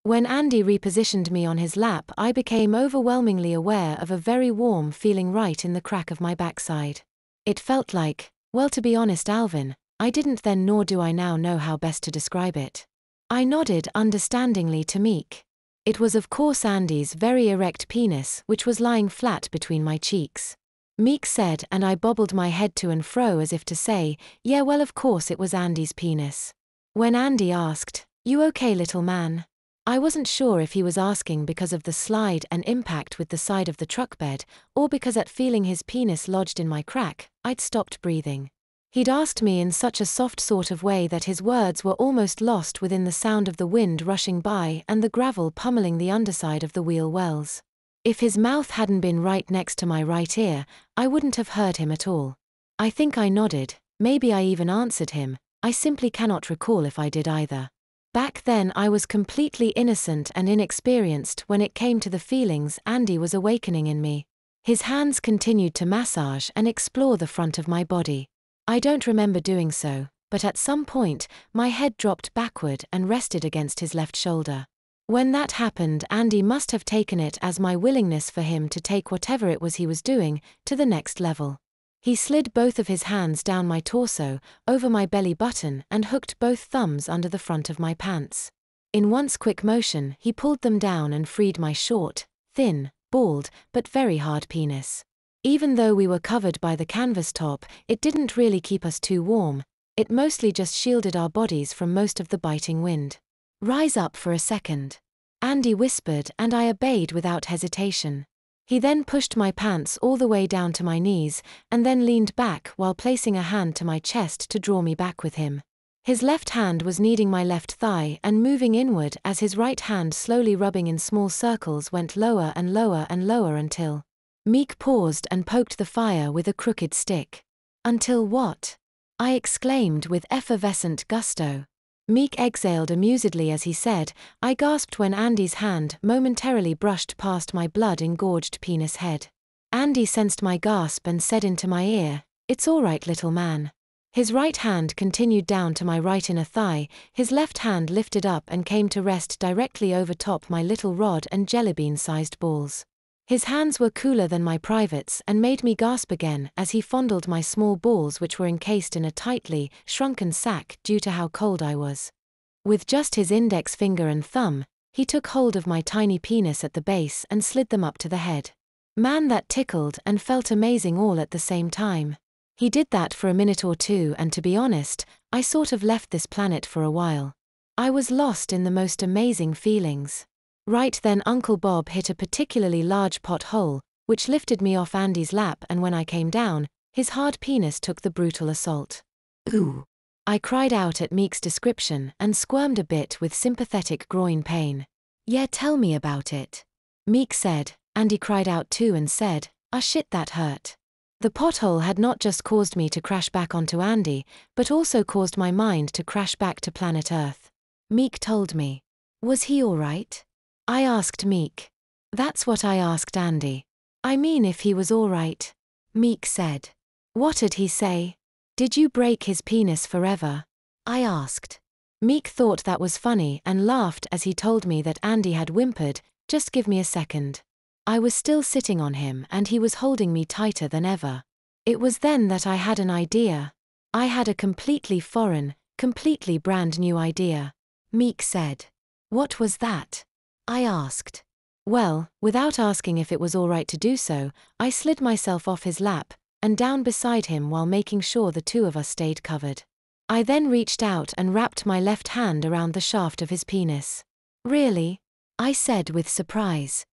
When Andy repositioned me on his lap, I became overwhelmingly aware of a very warm feeling right in the crack of my backside. It felt like, well, to be honest, Alvin, I didn't then nor do I now know how best to describe it. I nodded understandingly to Meek. It was of course Andy's very erect penis which was lying flat between my cheeks. Meek said, and I bobbled my head to and fro as if to say, yeah, well, of course it was Andy's penis. When Andy asked, "You okay, little man?" I wasn't sure if he was asking because of the slide and impact with the side of the truck bed, or because at feeling his penis lodged in my crack, I'd stopped breathing. He'd asked me in such a soft sort of way that his words were almost lost within the sound of the wind rushing by and the gravel pummeling the underside of the wheel wells. If his mouth hadn't been right next to my right ear, I wouldn't have heard him at all. I think I nodded, maybe I even answered him, I simply cannot recall if I did either. Back then I was completely innocent and inexperienced when it came to the feelings Andy was awakening in me. His hands continued to massage and explore the front of my body. I don't remember doing so, but at some point, my head dropped backward and rested against his left shoulder. When that happened, Andy must have taken it as my willingness for him to take whatever it was he was doing to the next level. He slid both of his hands down my torso, over my belly button, and hooked both thumbs under the front of my pants. In one quick motion, he pulled them down and freed my short, thin, bald, but very hard penis. Even though we were covered by the canvas top, it didn't really keep us too warm. It mostly just shielded our bodies from most of the biting wind. "Rise up for a second," Andy whispered, and I obeyed without hesitation. He then pushed my pants all the way down to my knees, and then leaned back while placing a hand to my chest to draw me back with him. His left hand was kneading my left thigh and moving inward as his right hand, slowly rubbing in small circles, went lower and lower and lower until Meek paused and poked the fire with a crooked stick. "Until what?" I exclaimed with effervescent gusto. Meek exhaled amusedly as he said. I gasped when Andy's hand momentarily brushed past my blood-engorged penis head. Andy sensed my gasp and said into my ear, "It's all right, little man." His right hand continued down to my right inner thigh, his left hand lifted up and came to rest directly over top my little rod and jellybean-sized balls. His hands were cooler than my privates and made me gasp again as he fondled my small balls, which were encased in a tightly shrunken sack due to how cold I was. With just his index finger and thumb, he took hold of my tiny penis at the base and slid them up to the head. Man, that tickled and felt amazing all at the same time. He did that for a minute or two, and to be honest, I sort of left this planet for a while. I was lost in the most amazing feelings. Right then Uncle Bob hit a particularly large pothole, which lifted me off Andy's lap, and when I came down, his hard penis took the brutal assault. "Ooh!" I cried out at Meek's description and squirmed a bit with sympathetic groin pain. "Yeah, tell me about it," Meek said. Andy cried out too and said, "Ah shit, that hurt." The pothole had not just caused me to crash back onto Andy, but also caused my mind to crash back to planet Earth. Meek told me. "Was he all right?" I asked Meek. "That's what I asked Andy. I mean, if he was all right." Meek said. "What did he say? Did you break his penis forever?" I asked. Meek thought that was funny and laughed as he told me that Andy had whimpered, "Just give me a second." I was still sitting on him and he was holding me tighter than ever. It was then that I had an idea. I had a completely foreign, completely brand new idea. Meek said. "What was that?" I asked. Well, without asking if it was all right to do so, I slid myself off his lap and down beside him while making sure the two of us stayed covered. I then reached out and wrapped my left hand around the shaft of his penis. "Really?" I said with surprise.